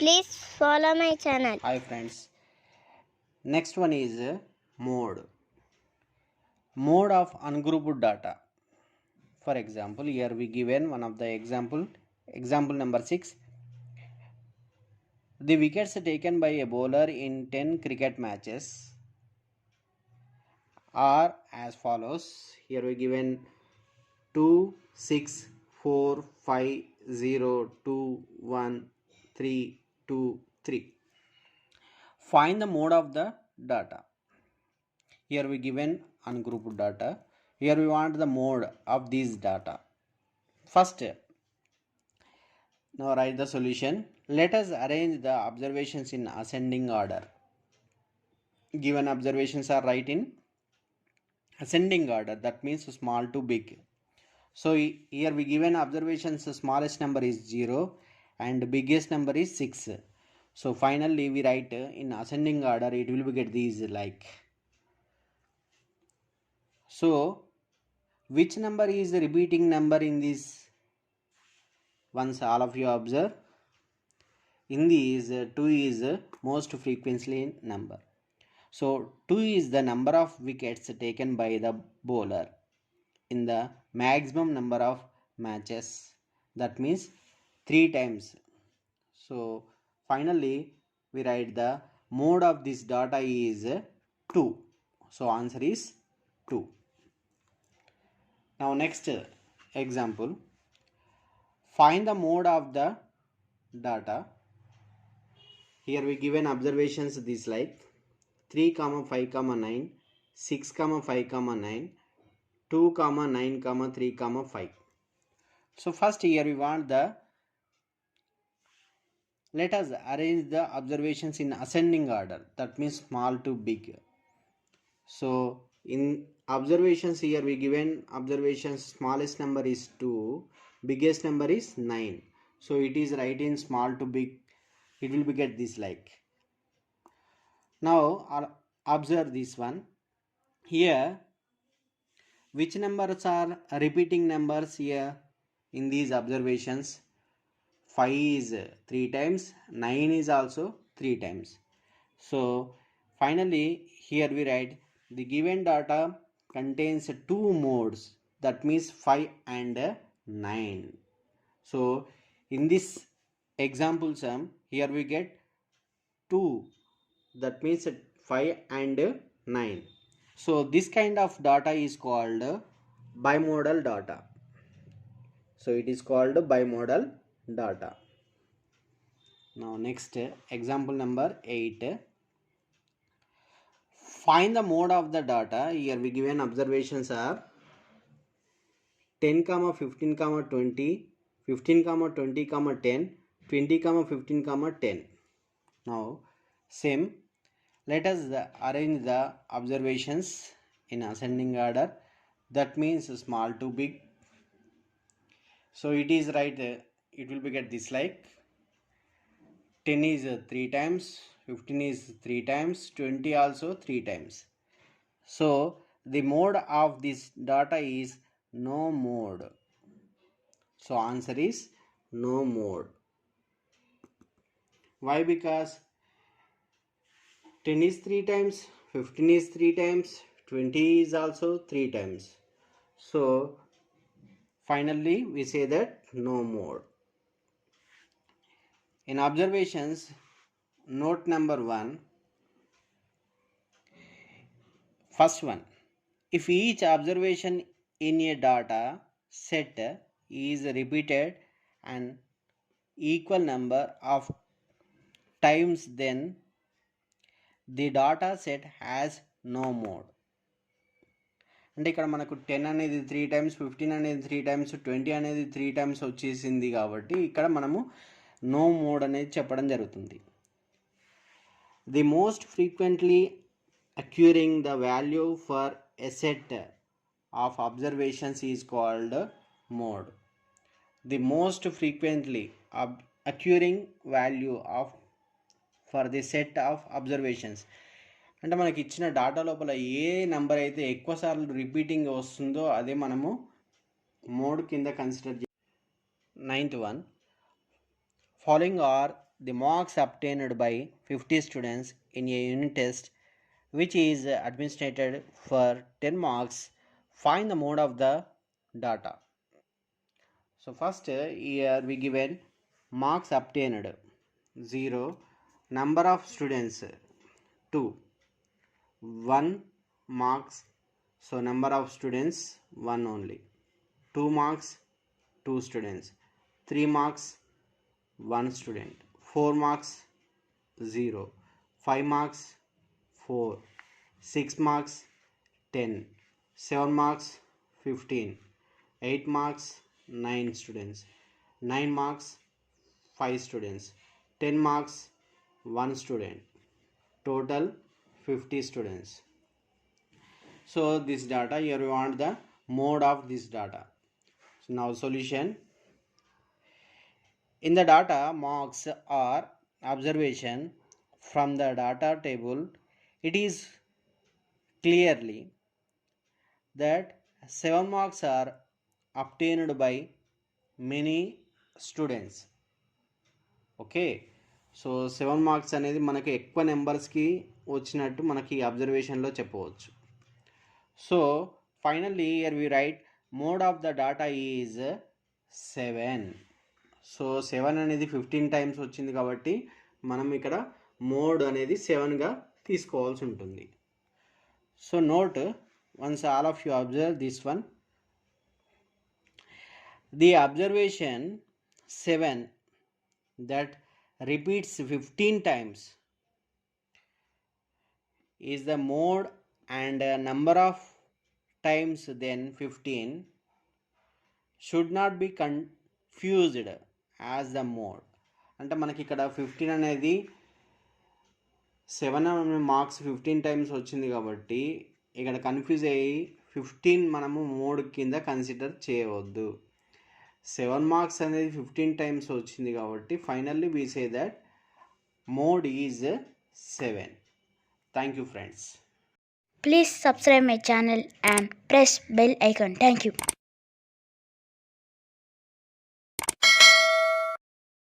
Please follow my channel. Hi friends. Next one is mode. Mode of ungrouped data. For example, here we given one of the example number 6. The wickets taken by a bowler in 10 cricket matches are as follows. Here we given 2, 6, 4, 5, 0, 2, 1, 3, 2, 3. Find the mode of the data. Here we given ungrouped data. Here we want the mode of these data. First, now write the solution. Let us arrange the observations in ascending order. Given observations are right in ascending order, that means small to big. So here we given observations, smallest number is 0 and biggest number is 6. So finally we write in ascending order, it will be get these like. So which number is the repeating number in this? Once all of you observe, in these 2 is most frequently number. So 2 is the number of wickets taken by the bowler in the maximum number of matches, that means 3 times. So finally we write the mode of this data is 2. So answer is 2. Now next example, find the mode of the data. Here we given observations this like 3, 5, 9, 6, 5, 9, 2, 9, 3, 5. So first here we want the, let us arrange the observations in ascending order, that means small to big. So in observations here we given observations, smallest number is 2, biggest number is 9. So it is right in small to big, it will be get this like. Now observe this one. Here which numbers are repeating numbers here in these observations? 5 is 3 times, 9 is also 3 times. So finally here we write the given data contains 2 modes, that means 5 and 9. So in this example sum, here we get 2, that means 5 and 9. So this kind of data is called bimodal data. So it is called bimodal data. Now next example number 8. Find the mode of the data. Here we given observations are 10, 15, 20, 15, 20, 10, 20, 15, 10. Now same, let us arrange the observations in ascending order, that means small to big. So it is right, it will be get this like 10 is 3 times, 15 is 3 times, 20 also 3 times. So the mode of this data is no mode. So answer is no mode. Why? Because 10 is 3 times, 15 is 3 times, 20 is also 3 times. So finally we say that no mode. In observations, note number 1. First one, if each observation in a data set is repeated an equal number of times, then the data set has no mode. అంటే ఇక్కడ మనకు 10 అనేది 3 times, 15 అనేది 3 times, 20 అనేది 3 times వచ్చేసింది కాబట్టి ఇక్కడ మనము నో మోడ్ అనేది చెప్పడం జరుగుతుంది. The most frequently occurring the value for a set of observations is called mode. The most frequently occurring value of for the set of observations అంటే మనకి ఇచ్చిన డాటా లోపల ఏ నెంబర్ అయితే ఎక్కువ సార్లు రిపీటింగ్ వస్తుందో అదే మనము మోడ్ కింద consider. 9th one, following are the marks obtained by 50 students in a unit test which is administered for 10 marks. Find the mode of the data. So first here we given marks obtained 0, number of students 2, 1 marks, so number of students 1 only, 2 marks 2 students, 3 marks 1 student, 4 marks 0, 5 marks 4, 6 marks 10, 7 marks 15, 8 marks 9 students, 9 marks 5 students, 10 marks 1 student, total 50 students. So this data, here we want the mode of this data. So now solution. In the data, marks or observation from the data table, it is clearly that 7 marks are obtained by many students. Okay, so 7 marks అనేది మనకి ఎక్కువ నెంబర్స్కి వచ్చినట్టు మనకి అబ్జర్వేషన్లో చెప్పవచ్చు. So finally here we write mode of the data is 7. So 7 అనేది 15 times వచ్చింది కాబట్టి మనం ఇక్కడ మోడ్ అనేది 7గా తీసుకోవాల్సి ఉంటుంది. So note, once all of you observe this one, the observation 7 that repeats 15 times is the mode, and number of times then 15 should not be confused as the mode. అంటే మనకి ఇక్కడ 15 అనేది 7 మార్క్స్ 15 టైమ్స్ వచ్చింది కాబట్టి ఇక్కడ confuse అయ్యి 15 మనము mode కింద కన్సిడర్ చేయవద్దు. 7 మార్క్స్ అనేది 15 టైమ్స్ వచ్చింది కాబట్టి finally we say that mode is 7. Thank you friends. Please subscribe my channel and press bell icon. Thank you.